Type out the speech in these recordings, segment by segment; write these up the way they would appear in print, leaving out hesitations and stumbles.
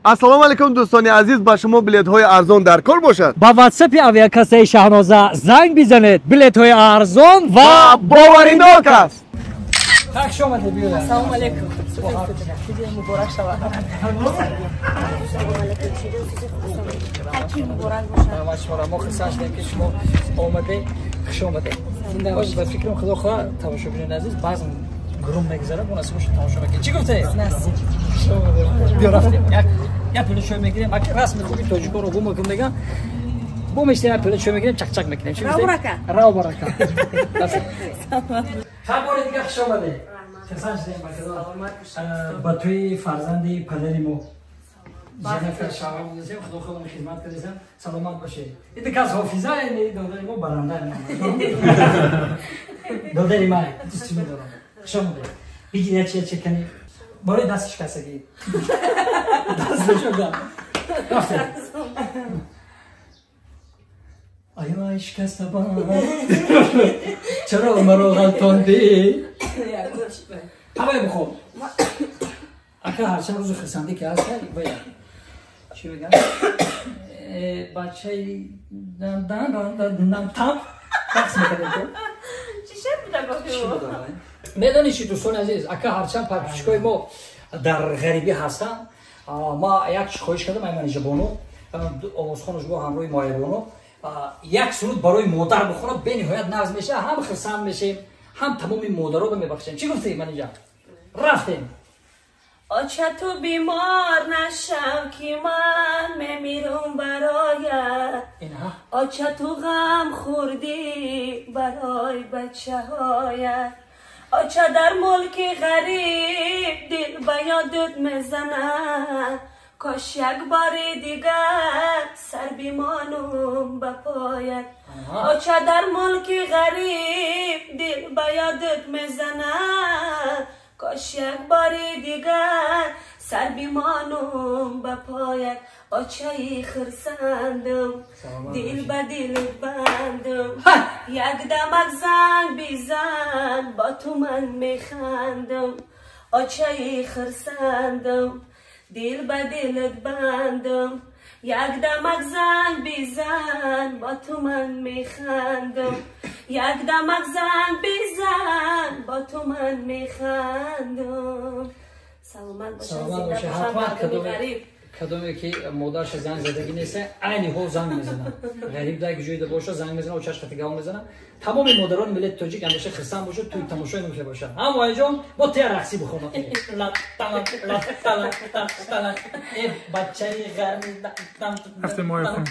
السلام علیکم دوستان عزیز، با شما بلیط های ارزان در کار باشد. با واتساپ اویاکاسه شاهنازه زنگ بزنید. بلیط های ارزان و باورناک است. خوش آمدید. بیاید. السلام علیکم. چیزی مبارک شود. هرکی مبارک باشه. ما خصاص داریم که شما آمده خوش آمدید. زنده باشید. با فکرم خدا خواه تماشاگران عزیز بعضی گروم میگذره مناسب باشه تماشا بکنید. چی گفته؟ بیا رفتیم. یک پول شو میگیریم. ما رسم خوبی تاجیکو رو بوم میگم. بوم اشتباه پول شو میگیریم چک چک میکنیم. چی گفته؟ راو برکا. خبر دیگه خوش آمدید. خصاص داریم با توی فرزندی پدرمو جنفر شاوی بودیم خدا خودمون خدمت کردیم سلامت باشه. این دیگه از حافظه این دادری ما برنده دادری ما دوستی دارم. خوش آمدید. بگید چه کنی؟ برای دستش کسگی. دستش داد. رفته. آیا شکست با چرا مرا غلطاندی؟ هوای بخور. اگه هر چند روز خرسندی که هست باید چی بگم؟ بچه تام بحث میکنه تو؟ چی شد بوده گفتی؟ میدانی چی دوستان عزیز، اگه هر چند پاپیچکای ما در غریبی هستن، ما یک خواهش کردم ایمان جبانو آموزخانش با همراه مایه بانو یک سرود برای مادر بخونه به نهایت نظم میشه، هم خرسند میشیم هم تمام مادرها رو میبخشیم. چی گفتی من اینجا؟ رفتیم. آچه تو بیمار نشم که من میمیرم برایت. آچه تو غم خوردی برای بچه هایت. آچه در ملک غریب دل به یادت میزنه. کاش یک بار دیگر سر بیمانم به پایت. آچه در ملک غریب دل به یادت میزنه. کاش یک بار دیگر سر بیمانم به پایت. آچه خرسندم دل به دل بندم. یک دمک زنگ بیزن با تو من میخندم. آچه خرسندم دل به دلت بندم. یک دمک زنگ بیزن با تو من میخندم. یک دمک زنگ بیزن با تو من میخندم. سلامت باشه. حتما کدومی که مادرش زنگ زدگی نیسته عینی ها زنگ میزنن. غریب دیگه جویده باشه زنگ میزنن و چشم تگاو میزنن. تمام مادران ملت تاجیک همیشه خرسند باشه توی تماشای نمیشه باشه. هم وای جان با تیر رقصی بخونه. لا تلا تلا ای بچه غرمی تام هفته ماه کن.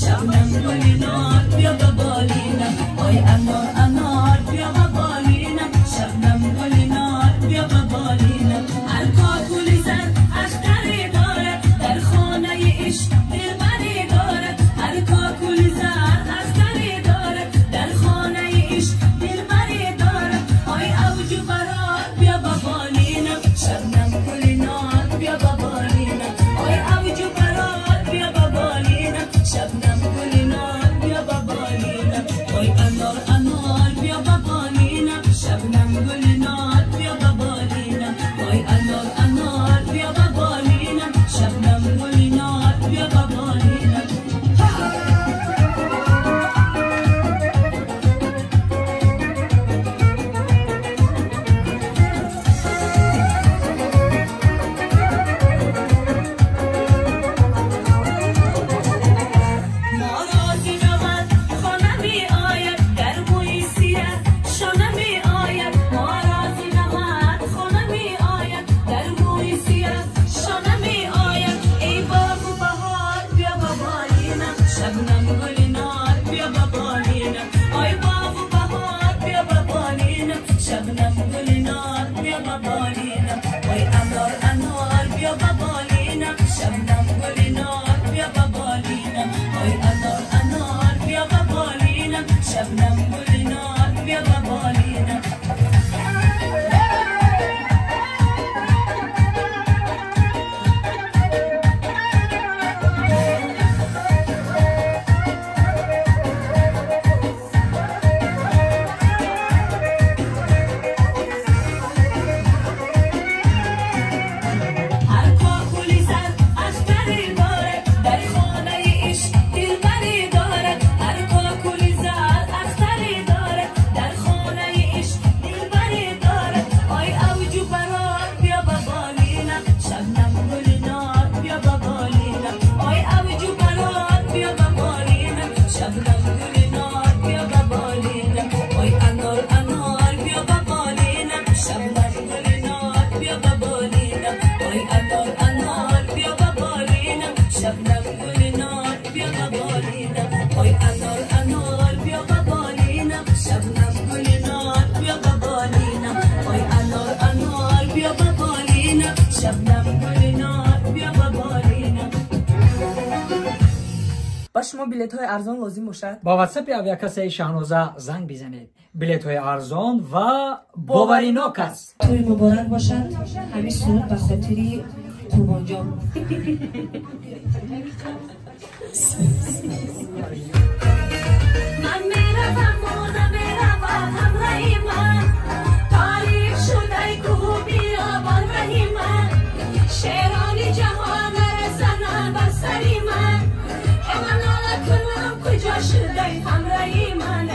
شبنم گل نار بیا بابالینم. وای انار انار با شما بلیط های ارزان لازم باشد؟ با واتساپ اویاکس شاهنوزه زنگ بزنید. بلیط های ارزان و باوریناک است. توی مبارک باشد. همین صورت به خاطری قربان جان. من میروم و نمیروم همراهی من، تاریخ شده کو بیابان رهی من، شیرانی جهان رزنم بر سری من، که من ناله کنم کجا شده همراهی من.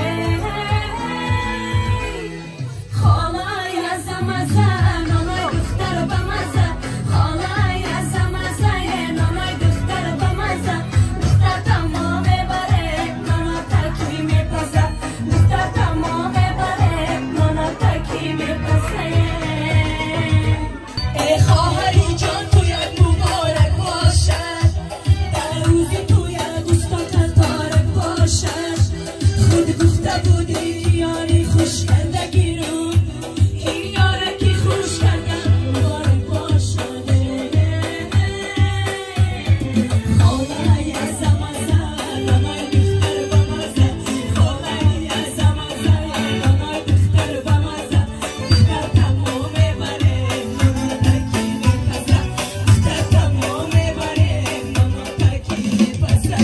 خالای از مزه نانای دختر بمزه، خالای از مزه نانای دختر بمزه، دختر تمام ببره نانا تکی میپزه، دختر تمام ببره نانا تکی میپزه. ای خواهری جان تویت مبارک باشد، در روزی تویت دوستان تارک باشد، خود گفته بودی که یاری خوش کردگی رو، این یاره که خوش کردن مبارک باشد. خالای از مزه نانای دختر بمزه، خالای از مزه نانای دختر بمزه، دختر تمام بره نانا تکی میپزه، دختر تمام بره نانا تکی میپزه.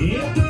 Yeah.